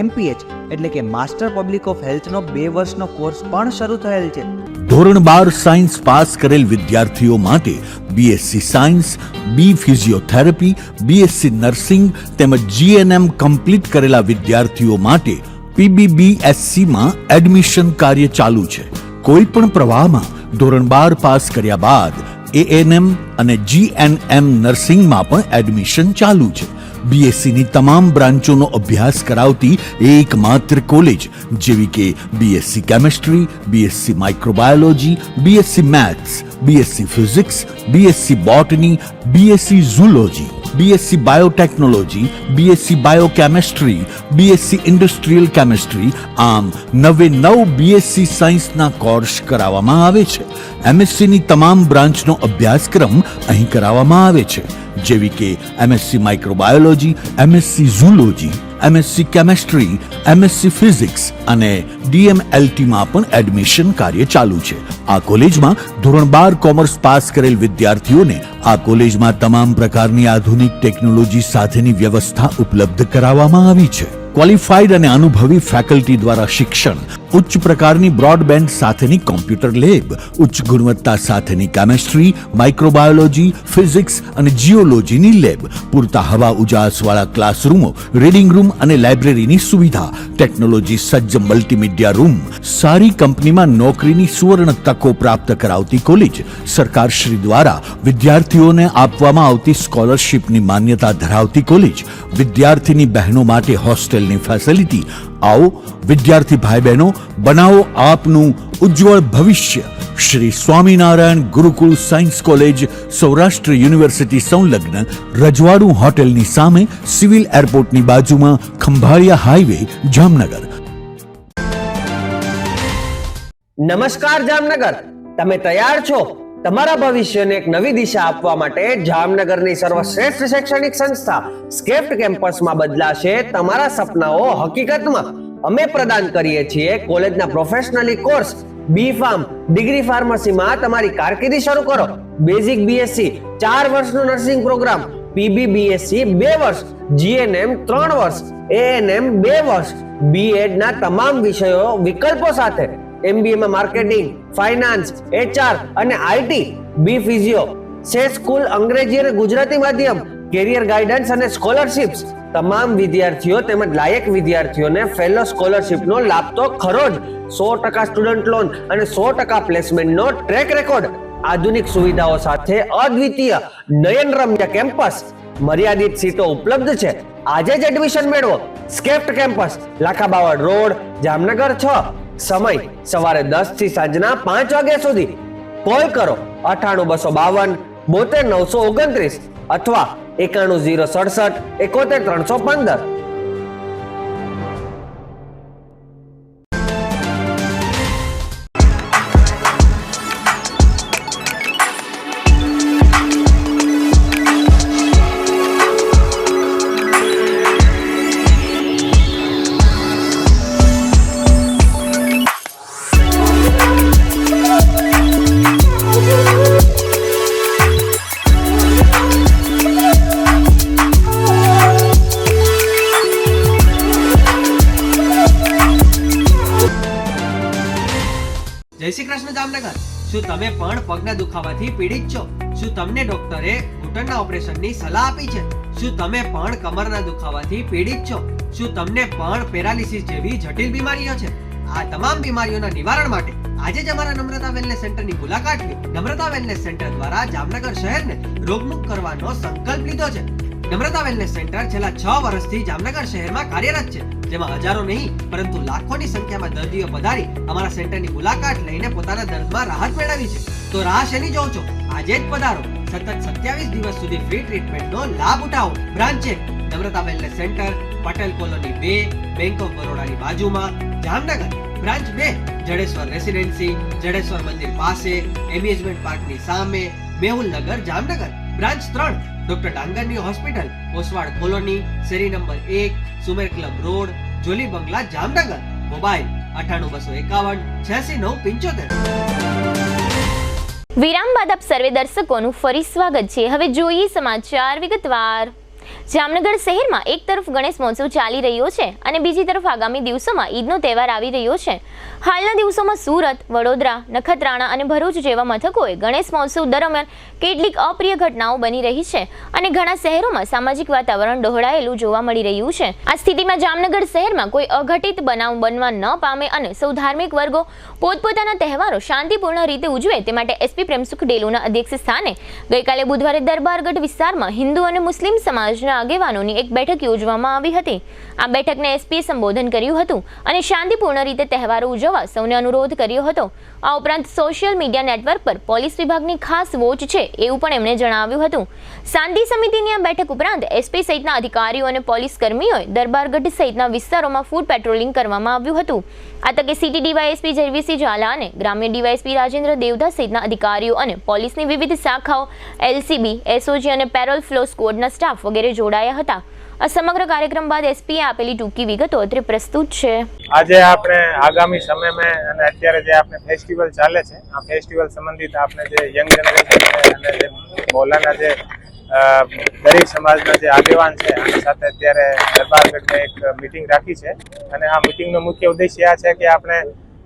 MPH એટલે કે માસ્ટર પબ્લિક ઓફ હેલ્થનો 2 વર્ષનો કોર્સ પણ શરૂ થયેલ છે. ધોરણ 12 સાયન્સ પાસ કરેલ વિદ્યાર્થીઓ માટે BSc science, B physiotherapy, BSc nursing તેમજ GNM કમ્પ્લીટ કરેલા વિદ્યાર્થીઓ માટે PBBSc માં એડમિશન કાર્ય ચાલુ છે. કોઈ પણ પ્રવાહમાં ધોરણ 12 પાસ કર્યા બાદ ANM અને GNM નર્સિંગમાં પણ એડમિશન ચાલુ છે. BSc ની તમામ બ્રાન્ચોનો અભ્યાસ કરાવતી એકમાત્ર કોલેજ જેવી કે BSc chemistry, BSc microbiology, BSc maths, BSc physics, BSc બોટની, BSc zoology, BSc biotechnology, BSc biochemistry, BSc industrial chemistry, આમ 9 BSc સાયન્સના કોર્સ કરાવવામાં આવે છે. MSc ની તમામ બ્રાન્ચનો અભ્યાસક્રમ અહીં કરાવવામાં આવે છે, જેવી કે MSc microbiology, MSc zoology, MSc chemistry, MSc physics અને DMLT માં પણ એડમિશન કાર્ય ચાલુ છે. આ કોલેજમાં ધોરણ 12 કોમર્સ પાસ કરેલ વિદ્યાર્થીઓને આ કોલેજમાં તમામ પ્રકારની આધુનિક ટેકનોલોજી સાથેની વ્યવસ્થા ઉપલબ્ધ કરાવવામાં આવી છે. ક્વોલિફાઈડ અને અનુભવી ફેકલ્ટી દ્વારા શિક્ષણ ઉચ્ચ પ્રકારની બ્રોડબેન્ડ સાથેની કોમ્પ્યુટર લેબ, ઉચ્ચ ગુણવત્તા સાથેની કેમેસ્ટ્રી, માઇક્રોબાયોલોજી, ફિઝિક્સ અને જીઓલોજીની લેબ, પૂરતા હવા ઉજાસવાળા ક્લાસરૂમો, રીડિંગ રૂમ અને લાઇબ્રેરીની સુવિધા, ટેકનોલોજી સજ્જ મલ્ટીમીડિયા રૂમ, સારી કંપનીમાં નોકરીની સુવર્ણ તકો પ્રાપ્ત કરાવતી કોલેજ, સરકારશ્રી દ્વારા વિદ્યાર્થીઓને આપવામાં આવતી સ્કોલરશિપની માન્યતા ધરાવતી કોલેજ, વિદ્યાર્થીની બહેનો માટે હોસ્ટેલની ફેસિલિટી. આવો વિદ્યાર્થી ભાઈ બહેનો, બનાવો આપનું ઉજ્જવળ ભવિષ્ય. શ્રી સ્વામિનારાયણ ગુરુકુળ સાયન્સ કોલેજ, સૌરાષ્ટ્ર યુનિવર્સિટી સંલગ્ન, રજવાડું હોટેલની સામે, સિવિલ એરપોર્ટની બાજુમાં, ખંભાળિયા હાઈવે, જામનગર. નમસ્કાર જામનગર, તમે તૈયાર છો તમારા ભવિષ્યને એક નવી દિશા આપવા માટે? જામનગરની સર્વશ્રેષ્ઠ શૈક્ષણિક સંસ્થા સ્કેપ્ટ કેમ્પસમાં બદલાશે તમારા સપનાઓ હકીકતમાં. અમે પ્રદાન કરીએ છીએ કોલેજના પ્રોફેશનલી કોર્સ. બી ફાર્મ, ડિગ્રી ફાર્મસીમાં તમારી કારકિર્દી શરૂ કરો. બેઝિક બીએસસી 4 વર્ષનો નર્સિંગ પ્રોગ્રામ, પીબી બીએસસી 2 વર્ષ, જીએનએમ 3 વર્ષ, એએનએમ 2 વર્ષ, બીએડ ના તમામ વિષયો વિકલ્પો સાથે. MBA માં માર્કેટિંગ, ફાઇનાન્સ, HR અને IT, બી ફિઝિયો, સે સ્કૂલ અંગ્રેજી અને ગુજરાતી માધ્યમ, કેરિયર ગાઈડન્સ અને સ્કોલરશિપ્સ. તમામ વિદ્યાર્થીઓ તેમજ લાયક વિદ્યાર્થીઓને ફેલો સ્કોલરશિપનો લાભ તો ખરો જ. 100% સ્ટુડન્ટ લોન અને 100% પ્લેસમેન્ટનો ટ્રેક રેકોર્ડ. આધુનિક સુવિધાઓ સાથે અદ્વિતીય નયનરમ્ય કેમ્પસ. મર્યાદિત સીટો ઉપલબ્ધ છે. આજે જ એડમિશન મેળવો. સ્કેપ્ટ કેમ્પસ, લાખાબાવળ રોડ, જામનગર 6. સમય સવારે 10 થી સાંજના 5 વાગ્યા સુધી. કોલ કરો 98 252 72 929 અથવા 91 067 71 315. જય શ્રી કૃષ્ણ જામનગર. શું તમે પણ પગના દુખાવાથી પીડિત છો? શું તમને ડોક્ટરે ઘૂંટણના ઓપરેશનની સલાહ આપી છે? શું તમે પણ કમરના દુખાવાથી પીડિત છો? શું તમને પણ પેરાલિસિસ જેવી જટિલ બીમારીઓ છે? આ તમામ બીમારીઓના નિવારણ માટે આજે જ અમારા નમ્રતા વેલનેસ સેન્ટરની મુલાકાત લો. નમ્રતા વેલનેસ સેન્ટર દ્વારા જામનગર શહેરને રોગમુક્ત કરવાનો સંકલ્પ લીધો છે. નમ્રતા વેલનેસ સેન્ટર છેલ્લા 6 વર્ષથી જામનગર શહેરમાં કાર્યરત છે, જેમાં હજારો નહીં પરંતુ લાખોની સંખ્યામાં દર્દીઓ પધારી અમારા સેન્ટરની મુલાકાત લઈને પોતાના દર્દમાં રાહત મેળવી છે. તો રાહ શેની જોવો છો? આજે જ પધારો. સતત 27 દિવસ સુધી ફ્રી ટ્રીટમેન્ટનો લાભ ઉઠાવો. બ્રાન્ચ છે Namrata wellness centre, Patel colony 2, bank of બરોડાની બાજુમાં, જામનગર. બ્રાન્ચ 2 જડેશ્વર રેસિડેન્સી, જડેશ્વર મંદિર પાસે, એમ્યુઝમેન્ટ પાર્કની સામે, મેહુલનગર, જામનગર. બ્રાન્ચ 3 ડોક્ટર ડાંગરની હોસ્પિટલ, ઓસવાડ કોલોની, શેરી number 1, Sumer club road, Jolly બંગલા, જામનગર. મોબાઈલ 98 251 86 975. વિરામ બાદ આપ સર્વે દર્શકોનું ફરી સ્વાગત છે. હવે જોઈએ સમાચાર વિગતવાર. જામનગર શહેરમાં એક તરફ ગણેશ મહોત્સવ ચાલી રહ્યો છે અને બીજી તરફ આગામી દિવસોમાં ઈદનો તહેવાર આવી રહ્યો છે. હાલના દિવસોમાં સુરત, વડોદરા, નખત્રાણા અને ભરૂચ જેવા મથકોએ ગણેશ મહોત્સવ દરમિયાન કેટલીક અપ્રિય ઘટનાઓ બની રહી છે અને ઘણા શહેરોમાં સામાજિક વાતાવરણ ડહોળાયેલું જોવા મળી રહ્યું છે. આ સ્થિતિમાં જામનગર શહેરમાં કોઈ અઘટિત બનાવ બનવા ન પામે અને સૌ ધાર્મિક વર્ગો પોતપોતાના તહેવારો શાંતિપૂર્ણ રીતે ઉજવે તે માટે એસપી પ્રેમસુખ ડેલુના અધ્યક્ષ સ્થાને ગઈકાલે બુધવારે દરબારગઢ વિસ્તારમાં હિન્દુ અને મુસ્લિમ સમાજના આગેવાનોની એક બેઠક યોજવામાં આવી હતી. આ બેઠકને એસપીએ સંબોધન કર્યું હતું અને શાંતિપૂર્ણ રીતે તહેવારો ઉજવવા સૌને અનુરોધ કર્યો હતો. આ ઉપરાંત સોશિયલ મીડિયા નેટવર્ક પર પોલીસ વિભાગની ખાસ વોચ છે એવું પણ એમણે જણાવ્યું હતું. શાંતિ સમિતિની આ બેઠક ઉપરાંત એસપી સહિતના અધિકારીઓ અને પોલીસ કર્મીઓએ દરબારગઢ સહિતના વિસ્તારોમાં ફૂડ પેટ્રોલિંગ કરવામાં આવ્યું હતું. આ તકે સિટી ડીવાયએસપી જયવીરસિંહ ઝાલા અને ગ્રામ્ય ડીવાયએસપી રાજેન્દ્ર દેવદાસ સહિતના અધિકારીઓ અને પોલીસની વિવિધ શાખાઓ, એલસીબી, એસઓજી અને પેરોલ ફ્લો સ્ક્વોડના સ્ટાફ વગેરે જોડાયા હતા. આ સમગ્ર કાર્યક્રમ બાદ એસપીએ આપેલી ટૂંકી વિગતો અત્રે પ્રસ્તુત છે. આજે આપણે આગામી સમયમાં અને અત્યારે જે આપણે ફેસ્ટિવલ ચાલે છે, આ ફેસ્ટિવલ સંબંધિત આપણે જે યંગ જનરેશન અને જે મૌલાના જે દરેક સમાજના જે આગેવાન છે આની સાથે અત્યારે દરબારગઢમાં એક મીટિંગ રાખી છે અને આ મીટિંગનો મુખ્ય ઉદ્દેશ્ય આ છે કે આપણે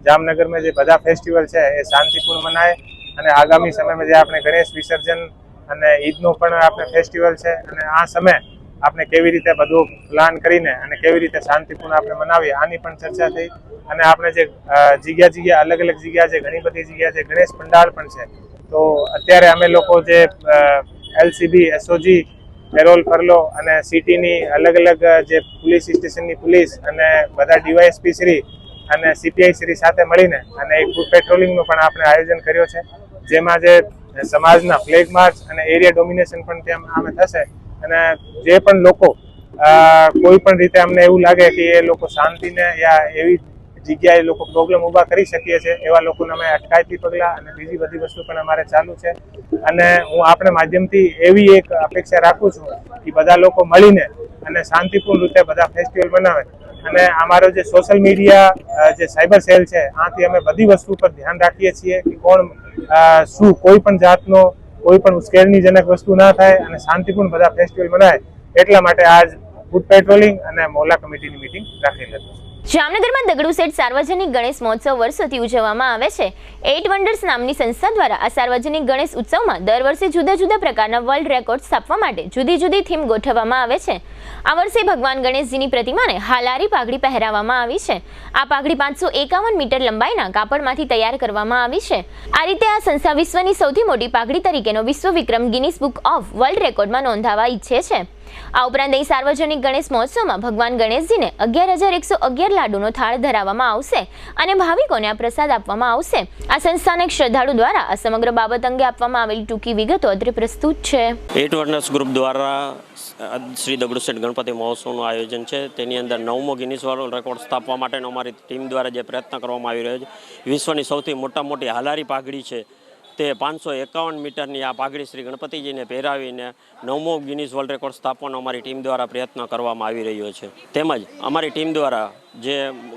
જામનગરમાં જે બધા ફેસ્ટિવલ છે એ શાંતિપૂર્ણ મનાય અને આગામી સમયમાં જે આપણે ગણેશ વિસર્જન અને ઈદનો પણ આપણે ફેસ્ટિવલ છે અને આ સમય આપણે કેવી રીતે બધું પ્લાન કરીને અને કેવી રીતે શાંતિપૂર્ણ આપણે મનાવીએ આની પણ ચર્ચા થઈ અને આપણે જે જગ્યા અલગ અલગ જગ્યા છે ઘણી બધી જગ્યા છે ગણેશ પંડાલ પણ છે તો અત્યારે અમે લોકો જે એલસીબી એસઓજી પેરોલ ફરલો અને સિટીની અલગ અલગ જે પોલીસ સ્ટેશનની પોલીસ અને બધા ડીવાયએસપી શ્રી અને સીપીઆઈ શ્રી સાથે મળીને અને એક ફૂડ પેટ્રોલિંગનું પણ આપણે આયોજન કર્યો છે જેમાં જે સમાજના ફ્લેગ માર્ચ અને એરિયા ડોમિનેશન પણ ત્યાં આમે થશે અને જે પણ લોકો કોઈ પણ રીતે અમને એવું લાગે કે એ લોકો શાંતિને યા એવી જગ્યાએ લોકો પ્રોબ્લેમ ઊભા કરી શકીએ છીએ એવા લોકોને અમે અટકાયતી પગલાં અને બીજી બધી વસ્તુ પણ અમારે ચાલુ છે અને હું આપણે માધ્યમથી એવી એક અપેક્ષા રાખું છું કે બધા લોકો મળીને અને શાંતિપૂર્ણ રીતે બધા ફેસ્ટિવલ બનાવે અને અમારો જે સોશિયલ મીડિયા જે સાયબર સેલ છે આથી અમે બધી વસ્તુ પર ધ્યાન રાખીએ છીએ કે કોણ શું કોઈ પણ જાતનો કોઈ પણ ઉશ્કેરણીજનક વસ્તુ ના થાય અને શાંતિપૂર્ણ બધા ફેસ્ટિવલ મનાય એટલા માટે આજ ફૂડ પેટ્રોલિંગ અને મોહલ્લા કમિટીની મીટિંગ રાખેલી હતી. જામનગરમાં દગડુ શેઠ સાર્વજનિક ગણેશ મહોત્સવ વર્ષોથી ઉજવવામાં આવે છે. 8 વન્ડર્સ નામની સંસ્થા દ્વારા આ સાર્વજનિક ગણેશ ઉત્સવમાં દર વર્ષે જુદા જુદા પ્રકારના વર્લ્ડ રેકોર્ડ સ્થાપવા માટે જુદી જુદી થીમ ગોઠવવામાં આવે છે. આ વર્ષે ભગવાન ગણેશજીની પ્રતિમાને હાલારી પાઘડી પહેરાવવામાં આવી છે. આ પાઘડી 551 મીટર લંબાઈના કાપડમાંથી તૈયાર કરવામાં આવી છે. આ રીતે આ સંસ્થા વિશ્વની સૌથી મોટી પાઘડી તરીકેનો વિશ્વ વિક્રમ ગિનીસ બુક ઓફ વર્લ્ડ રેકોર્ડમાં નોંધાવા ઈચ્છે છે. આ ઉપરાંત અહીં સાર્વજનિક ગણેશ મહોત્સવમાં ભગવાન ગણેશજીને 11,111 લાડુનો થાળ ધરાવવામાં આવશે અને ભાવિકોને આ પ્રસાદ આપવામાં આવશે. આ સંસ્થાના એક શ્રદ્ધાળુ દ્વારા આ સમગ્ર બાબત અંગે આપવામાં આવેલી ટૂંકી વિગતો અત્રે પ્રસ્તુત છે. 8 વન્ડર્સ ગ્રુપ દ્વારા શ્રી દગડુ શેઠ ગણપતિ મહોત્સવનું આયોજન છે. તેની અંદર 9મો ગિનીસ વર્લ્ડ રેકોર્ડ સ્થાપવા માટેનો અમારી ટીમ દ્વારા જે પ્રયત્ન કરવામાં આવી રહ્યો છે. વિશ્વની સૌથી મોટી હાલારી પાઘડી છે તે 551 મીટરની આ પાઘડી શ્રી ગણપતિજીને પહેરાવીને 9મો ગિનીસ વર્લ્ડ રેકોર્ડ સ્થાપવાનો અમારી ટીમ દ્વારા પ્રયત્ન કરવામાં આવી રહ્યો છે. તેમજ અમારી ટીમ દ્વારા જે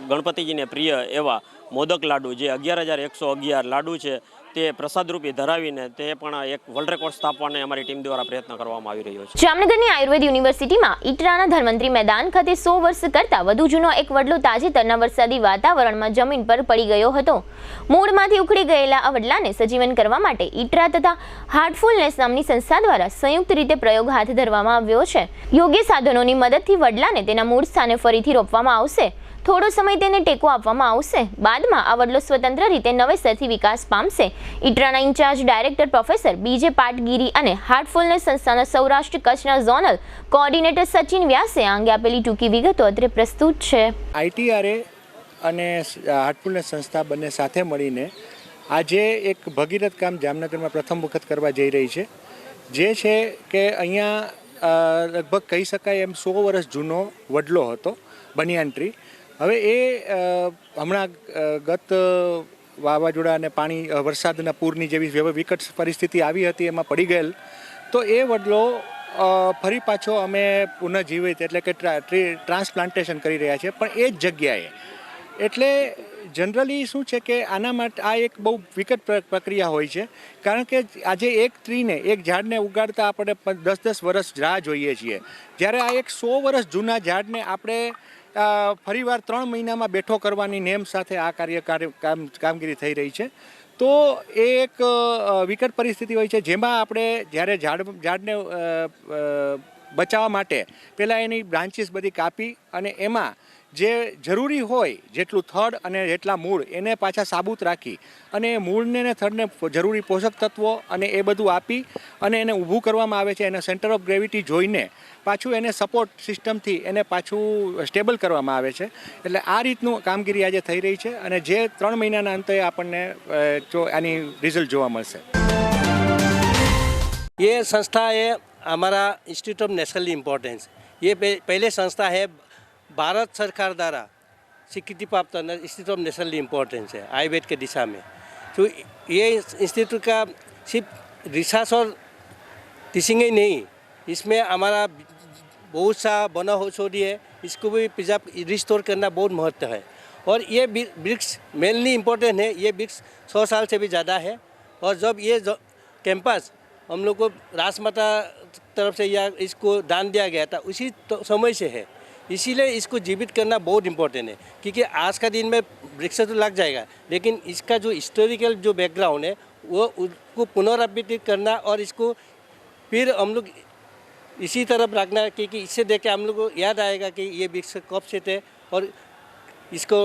ગણપતિજીને પ્રિય એવા મોદક લાડુ જે 11,111 લાડુ છે તે પ્રસાદરૂપી ધરાવીને તે પણ એક વર્લ્ડ રેકોર્ડ સ્થાપવાને અમારી ટીમ દ્વારા પ્રયત્ન કરવામાં આવી રહ્યો છે. જામનગરની આયુર્વેદ યુનિવર્સિટીમાં ઈટરાના ધન્વંતરી મેદાન ખાતે 100 વર્ષ કરતાં વધુ જૂનો એક વડલો તાજેતરના વરસાદી વાતાવરણમાં જમીન પર પડી ગયો હતો. મૂળમાંથી ઉખડી ગયેલા આ વડલાને સજીવન કરવા માટે ઈટરા તથા હાર્ટફુલનેસ નામની સંસ્થા દ્વારા સંયુક્ત રીતે પ્રયોગ હાથ ધરવામાં આવ્યો છે. યોગ્ય સાધનોની મદદથી વડલાને તેના મૂળ સ્થાને ફરીથી રોપવામાં આવશે. થોડો સમય તેને ટેકો આપવામાં આવશે. બાદમાં આ વડલો સ્વતંત્ર રીતે નવેસરથી વિકાસ પામશે. ઈટરાના ઇન્ચાર્જ ડાયરેક્ટર પ્રોફેસર બીજે પાટગીરી અને હાર્ટફુલનેસ સંસ્થાના સૌરાષ્ટ્ર કચ્છના ઝોનલ કોઓર્ડિનેટર સચિન વ્યાસે આ અંગે આપેલી ટૂંકી વિગતો અત્રે પ્રસ્તુત છે. ITRA અને હાર્ટફુલનેસ સંસ્થા બંને સાથે મળીને આજે એક ભગીરથ કામ જામનગરમાં પ્રથમ વખત કરવા જઈ રહી છે. જે છે કે અહીંયા લગભગ કહી શકાય એમ 100 વર્ષ જૂનો વડલો હતો, બનિયાન ટ્રી. હવે એ હમણાં ગત વાવાઝોડા અને વરસાદના પૂરની જેવી વિકટ પરિસ્થિતિ આવી હતી એમાં પડી ગયેલ. તો એ વડલો ફરી પાછો અમે પુનઃજીવિત એટલે કે ટ્રાન્સપ્લાન્ટેશન કરી રહ્યા છીએ, પણ એ જ જગ્યાએ. એટલે જનરલી શું છે કે આના માટે આ એક બહુ વિકટ પ્રક્રિયા હોય છે, કારણ કે આજે એક ઝાડને ઉગાડતા આપણે 10-10 વર્ષ રાહ જોઈએ છીએ, જ્યારે આ એક 100 વર્ષ જૂના ઝાડને આપણે ફરીવાર 3 મહિનામાં બેઠો કરવાની નેમ સાથે આ કામગીરી થઈ રહી છે. તો એ એક વિકટ પરિસ્થિતિ હોય છે, જેમાં આપણે જ્યારે ઝાડને બચાવવા માટે પહેલાં એની બ્રાન્ચીસ બધી કાપી અને એમાં જે જરૂરી હોય જેટલું થડ અને જેટલા મૂળ એને પાછા સાબુત રાખી અને મૂળને ને થડને જરૂરી પોષક તત્વો અને એ બધું આપી અને એને ઊભું કરવામાં આવે છે. એના સેન્ટર ઓફ ગ્રેવિટી જોઈને પાછું એને સપોર્ટ સિસ્ટમથી એને પાછું સ્ટેબલ કરવામાં આવે છે. એટલે આ રીતનું કામગીરી આજે થઈ રહી છે અને જે 3 મહિનાના અંતે આપણને આની રિઝલ્ટ જોવા મળશે. ये संस्था है हमारा इंस्टीट्यूट ऑफ नेशनल इम्पोर्टेंस. ये पहले संस्था है भारत सरकार द्वारा स्वीकृति प्राप्त इंस्टीट्यूट ऑफ नेशनल इम्पोर्टेंस है आयुर्वेद के दिशा में. तो ये इंस्टीट्यूट का सिर्फ रिसर्च और टीचिंग ही नहीं, इसमें हमारा बहुत सा बना हो छोड़ी है, इसको भी प्रिजर्व रिस्टोर करना बहुत महत्व है. और ये वृक्ष मेनली इम्पोर्टेंट है. ये वृक्ष 100 साल से भी ज़्यादा है. और जब ये कैंपस हम लोग को राजमाता तरफ से या इसको दान दिया गया था, उसी समय से है। इसीलिए इसको जीवित करना बहुत इम्पोर्टेंट है, क्योंकि आज का दिन में वृक्ष तो लग जाएगा, लेकिन इसका जो हिस्टोरिकल जो बैकग्राउंड है वो उसको पुनरावृत्ति करना और इसको फिर हम लोग इसी तरफ रखना, क्योंकि इससे देख के हम लोग को याद आएगा कि ये वृक्ष कब से थे और इसको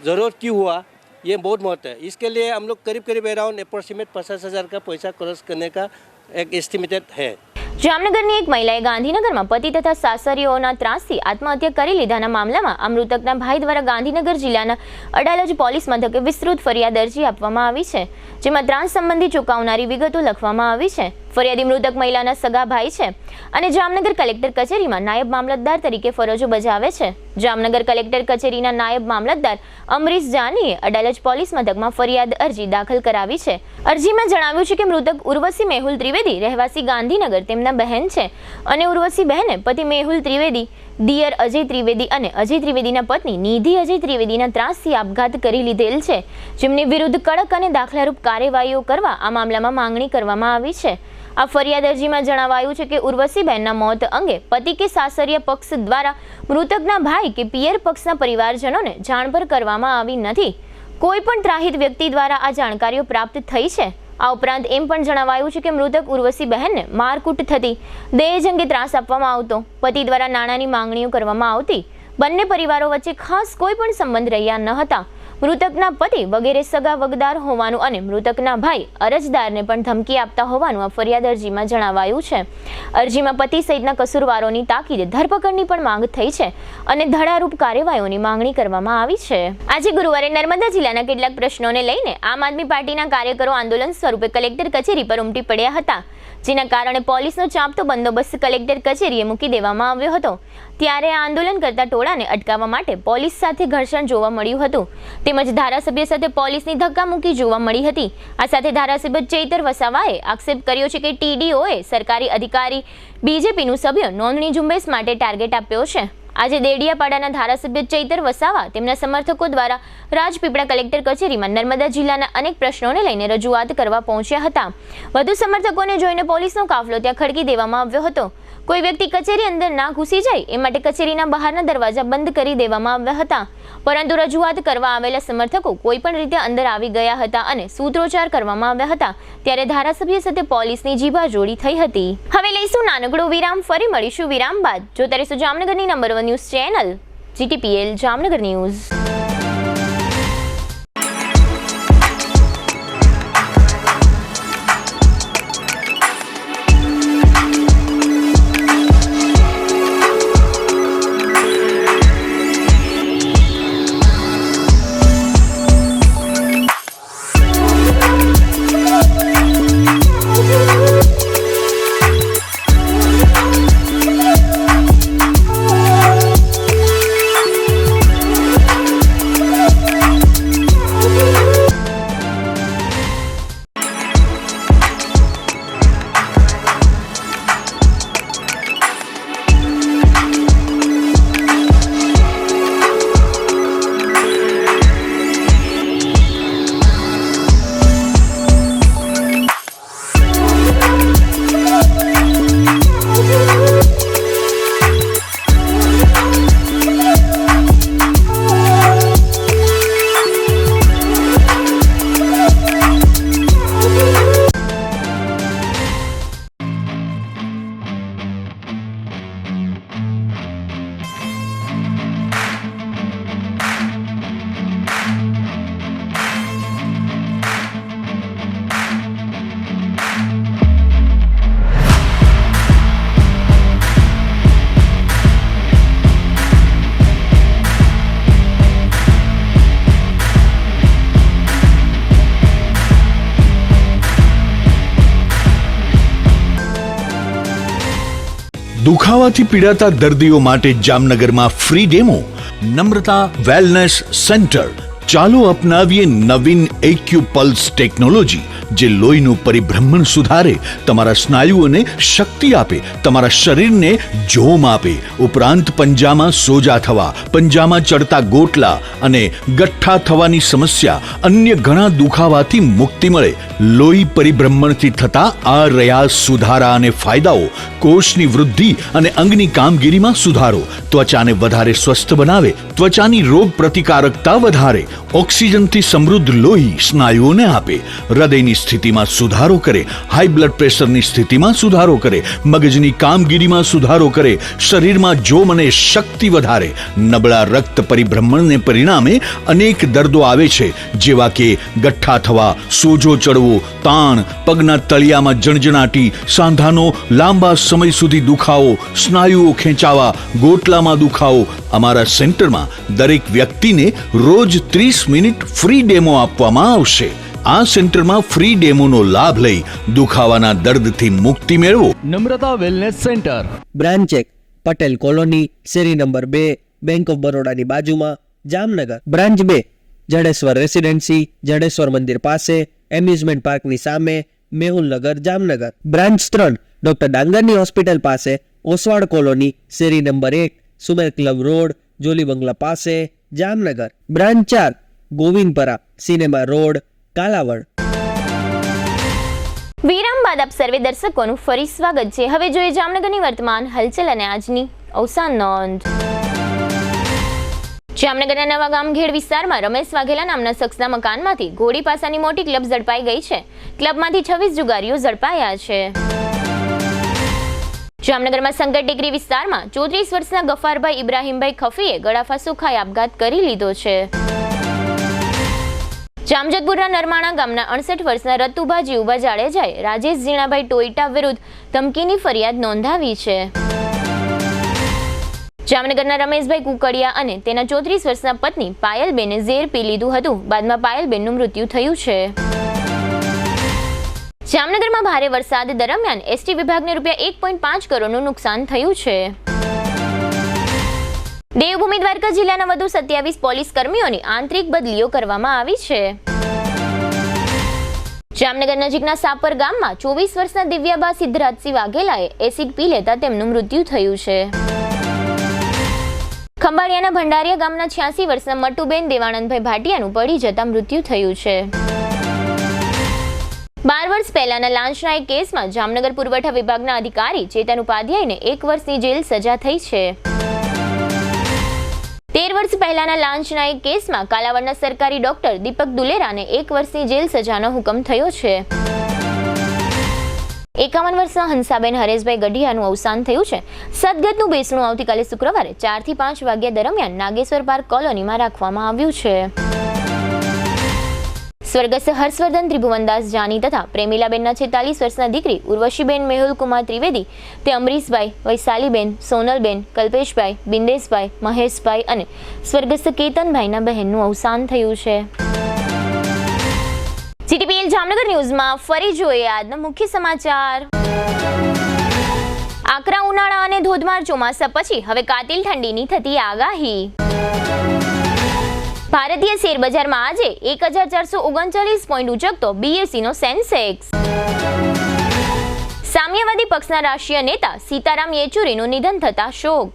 ज़रूरत क्यों हुआ, ये बहुत महत्व है। इसके लिए हम लोग करीब करीब अराउंड अप्रोक्सीमेट 50,000 का पैसा खर्च करने का एक एस्टिमेटेड है। જામનગરની એક મહિલાએ ગાંધીનગરમાં પતિ તથા સાસરીઓના ત્રાસથી આત્મહત્યા કરી લીધાના મામલામાં આ મૃતકના ભાઈ દ્વારા ગાંધીનગર જિલ્લાના અડાલજ પોલીસ મથકે વિસ્તૃત ફરિયાદ અરજી આપવામાં આવી છે, જેમાં ત્રાસ સંબંધી ચોંકાવનારી વિગતો લખવામાં આવી છે। ફરિયાદી મૃતક મહિલાના સગા ભાઈ છે અને જામનગર કલેક્ટર કચેરીમાં નાયબ મામલતદાર તરીકે ફરજો બજાવે છે। જામનગર કલેક્ટર કચેરીના નાયબ મામલતદાર અમરીશ જાનીએ અડાલજ પોલીસ મથકમાં ફરિયાદ અરજી દાખલ કરાવી છે। અરજીમાં જણાવ્યું છે કે મૃતક ઉર્વશી મેહુલ ત્રિવેદી રહેવાસી ગાંધીનગર તેમના બહેન છે અને ઉર્વશી બહેને પતિ મેહુલ ત્રિવેદી, દિયર અજય ત્રિવેદી અને અજય ત્રિવેદીના પત્ની નિધિ અજય ત્રિવેદીના ત્રાસથી આપઘાત કરી લીધેલ છે, જેમની વિરુદ્ધ કડક અને દાખલારૂપ કાર્યવાહીઓ કરવા આ મામલામાં માંગણી કરવામાં આવી છે। આ ફરિયાદ અરજીમાં જણાવાયું છે કે ઉર્વશીબહેનના મોત અંગે પતિ કે સાસરિયા પક્ષ દ્વારા મૃતકના ભાઈ કે પિયર પક્ષના પરિવારજનોને જાણભર કરવામાં આવી નથી। કોઈ પણ ત્રાહિત વ્યક્તિ દ્વારા આ જાણકારીઓ પ્રાપ્ત થઈ છે। આ ઉપરાંત એમ પણ જણાવાયું છે કે મૃતક ઉર્વશીબહેનને મારકૂટ થતી, દહેજ અંગે ત્રાસ આપવામાં આવતો, પતિ દ્વારા નાણાંની માંગણીઓ કરવામાં આવતી, બંને પરિવારો વચ્ચે ખાસ કોઈ પણ સંબંધ રહ્યા ન હતા, મૃતકના પતિ વગેરે સગા વગદાર હોવાનું અને મૃતકના ભાઈ અરજદારને પણ ધમકી આપતા હોવાનું આ ફરિયાદ અરજીમાં જણાવાયું છે। અરજીમાં પતિ સહિતના કસૂરવારોની તાકીદે ધરપકડની પણ માંગ થઈ છે અને ધડારૂપ કાર્યવાહીઓની માંગણી કરવામાં આવી છે। આજે ગુરુવારે નર્મદા જિલ્લાના કેટલાક પ્રશ્નોને લઈને આમ આદમી પાર્ટીના કાર્યકરો આંદોલન સ્વરૂપે કલેક્ટર કચેરી પર ઉમટી પડ્યા હતા, જેના કારણે પોલીસનો ચાંપતો બંદોબસ્ત કલેક્ટર કચેરીએ મૂકી દેવામાં આવ્યો હતો। ત્યારે આ આંદોલન કરતા ટોળાને અટકાવવા માટે પોલીસ સાથે ઘર્ષણ જોવા મળ્યું હતું, તેમજ ધારાસભ્ય સાથે પોલીસની ધક્કામુક્કી જોવા મળી હતી। આ સાથે ધારાસભ્ય ચૈતર વસાવાએ આક્ષેપ કર્યો છે કે TDOએ સરકારી અધિકારી BJPનું સભ્ય નોંધણી ઝુંબેશ માટે ટાર્ગેટ આપ્યો છે। આજે દેડિયાપાડાના ધારાસભ્ય ચૈતર વસાવા તેમના સમર્થકો દ્વારા રાજપીપળા કલેક્ટર કચેરીમાં નર્મદા જિલ્લાના અનેક પ્રશ્નોને લઈને રજૂઆત કરવા પહોંચ્યા હતા। વધુ સમર્થકોને જોઈને પોલીસનો કાફલો ત્યાં ખડકી દેવામાં આવ્યો હતો। કોઈ વ્યક્તિ કચેરી અંદર ના ઘૂસી જાય એ માટે કચેરીના બહારના દરવાજા બંધ કરી દેવામાં આવ્યા હતા, પરંતુ રજૂઆત કરવા આવેલા સમર્થકો કોઈ પણ રીતે અંદર આવી ગયા હતા અને સૂત્રોચ્ચાર કરવામાં આવ્યા હતા। ત્યારે ધારાસભ્ય સાથે પોલીસની જીભાજોડી થઈ હતી। હવે લઈશું નાનકડો વિરામ, ફરી મળીશું વિરામ બાદ। જોતા રહીશું જામનગરની number 1 news channel GTPL Jamnagar news. દુખાવાથી પીડાતા દર્દીઓ માટે જામનગરમાં free demo. Namrata wellness centre. ચાલો અપનાવીએ નવીન AQ પલ્સ ટેકનોલોજી। જે લોહીનું પરિભ્રમણ સુધારે, તમારા સ્નાયુઓને શક્તિ આપે, તમારા શરીરને જોમ આપે, ઉપરાંત પંજામાં સોજા થવા, પંજામાં ચડતા ગોટલા અને ગઠ્ઠા થવાની સમસ્યા, અન્ય ઘણા દુખાવાથી મુક્તિ મળે. લોહી પરિભ્રમણથી થતા આ રહ્યા સુધારા અને ફાયદાઓ: કોષની વૃદ્ધિ અને અંગની કામગીરીમાં સુધારો, ત્વચાને વધારે સ્વસ્થ બનાવે, ત્વચાની રોગ પ્રતિકારકતા વધારે, ઓક્સિજનથી સમૃદ્ધ લોહી સ્નાયુઓને આપે, હૃદયની સ્થિતિમાં સુધારો કરે, હાઈ બ્લડ પ્રેશરની સ્થિતિમાં સુધારો કરે, મગજની કામગીરીમાં સુધારો કરે, શરીરમાં જોમ અને શક્તિ વધારે. નબળા રક્ત પરિભ્રમણને પરિણામે અનેક દર્દો આવે છે, જેવા કે ગઠ્ઠા થવા, સોજો ચડવો, તાણ, પગના તળિયામાં જણજણાટી, સાંધાનો લાંબા સમય સુધી દુખાવો, સ્નાયુઓ ખેંચાવા, ગોટલામાં દુખાવો. અમારા સેન્ટરમાં દરેક વ્યક્તિને રોજ 30 મિનિટ ફ્રી ડેમો આપવામાં આવશે. આ સેન્ટરમાં ફ્રી ડેમોનો લાભ લઈ દુખાવાના દર્દથી મુક્તિ મેળવો. Namrata wellness centre, branch 1, Patel colony, શેરી નંબર 2, બેંક ઓફ બરોડાની બાજુમાં, જામનગર. બ્રાન્ચ 2, જડેશ્વર રેસિડેન્સી, જડેશ્વર મંદિર પાસે, એમ્યુઝમેન્ટ પાર્કની સામે, મેહુલનગર, જામનગર. બ્રાન્ચ 3, ડોક્ટર ડાંગરની હોસ્પિટલ પાસે, ઓસવાડ કોલોની, શેરી number 1, Sumer club road, Jolly બંગલા પાસે, Jamnagar. Branch 4, Govindpara, cinema road, Kalavad. વિરામ બાદ આપ સર્વે દર્શકોનું ફરી સ્વાગત છે. હવે જોઈએ જામનગરની વર્તમાન હલચલ અને આજની અવસાન નોંધ. જામનગરના નવા ગામઘેડ વિસ્તારમાં રમેશ વાઘેલા નામના શખ્સના મકાનમાંથી ઘોડી પાસાની મોટી ક્લબ ઝડપાઈ ગઈ છે. ક્લબમાંથી 26 જુગારીઓ ઝડપાયા છે. જામનગરમાં સંકટ ટેકરી વિસ્તારમાં 34 વર્ષના ગફારભાઈ ઇબ્રાહીમભાઈ ખફીએ ગળાફાંસો ખાઈ આપઘાત કરી લીધો છે. જામજતપુરના નરમાણા ગામના 68 વર્ષના રતુભા જીવભા જાડેજાએ રાજેશ ઝીણાભાઈ ટોઈટા વિરુદ્ધ ધમકીની ફરિયાદ નોંધાવી છે. જામનગરના રમેશભાઈ કુકડિયા અને તેના 34 વર્ષના પત્ની પાયલબેને ઝેર પી લીધું હતું. બાદમાં પાયલબેનનું મૃત્યુ થયું છે. જામનગરમાં ભારે વરસાદ દરમિયાન એસટી વિભાગને ₹1.5 કરોડનું નુકસાન થયું છે. દેવભૂમિ દ્વારકા જિલ્લાના વધુ 27 પોલીસ કર્મીઓની આંતરિક બદલીઓ કરવામાં આવી છે. જામનગર નજીકના સાપર ગામમાં 24 વર્ષના દિવ્યાબા સિદ્ધરાજસિંહ વાઘેલાએ એસિડ પી લેતા તેમનું મૃત્યુ થયું છે. ખંભાળિયાના ભંડારિયા ગામના 86 વર્ષના મટુબેન દેવાનંદભાઈ ભાટિયાનું પડી જતા મૃત્યુ થયું છે. 12 વર્ષ પહેલાના લાંચના એક કેસમાં જામનગર પુરવઠા વિભાગના અધિકારી ચેતન ઉપાધ્યાયને 1 વર્ષની જેલ સજા થઈ છે. 13 વર્ષ પહેલાના લાંચના એક કેસમાં કાલાવડના સરકારી ડોક્ટર દીપક દુલેરાને 1 વર્ષની જેલ સજાનો હુકમ થયો છે. 51 વર્ષના હંસાબેન હરેશભાઈ ગઢિયાનું અવસાન થયું છે. સદગતનું બેસણું આવતીકાલે શુક્રવારે 4 થી 5 વાગ્યા દરમિયાન નાગેશ્વર પાર્ક કોલોનીમાં રાખવામાં આવ્યું છે. સ્વર્ગસ્થ હર્ષવર્ધન ત્રિભુવનદાસ જાની તથા પ્રેમીલાબેનના 46 વર્ષના દીકરી ઉર્વશીબેન મેહુલકુમાર ત્રિવેદી, તે અમરીશભાઈ, વૈશાલીબેન, સોનલબેન, કલ્પેશભાઈ, બિંદેશભાઈ, મહેશભાઈ અને સ્વર્ગસ્થ કેતનભાઈના બહેનનું અવસાન થયું છે. જીટીપીએલ જામનગર ન્યૂઝમાં ફરી જોઈએ આજના મુખ્ય સમાચાર. આકરા ઉનાળા અને ધોધમાર ચોમાસા પછી હવે કાતિલ ઠંડીની થતી આગાહી. ભારતીય શેરબજારમાં આજે 1439 પોઈન્ટ ઉચકતો બીએસઈનો સેન્સેક્સ. સામ્યવાદી પક્ષના રાષ્ટ્રીય નેતા સીતારામ યેચુરીનું નિધન થતા શોક.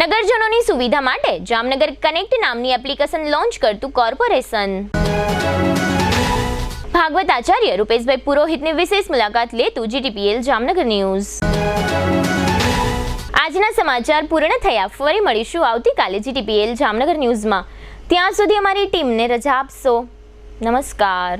નગરજનોની સુવિધા માટે જામનગર કનેક્ટ નામની એપ્લિકેશન લોન્ચ કરતું કોર્પોરેશન. ભાગવત આચાર્ય રૂપેશભાઈ પુરોહિતની વિશેષ મુલાકાત લેતું જીટીપીએલ જામનગર ન્યૂઝ. આજના સમાચાર પૂર્ણ થયા. ફરી મળીશું આવતીકાલે જીટીપીએલ જામનગર ન્યૂઝમાં. ત્યાં સુધી અમારી ટીમને રજા આપશો. નમસ્કાર.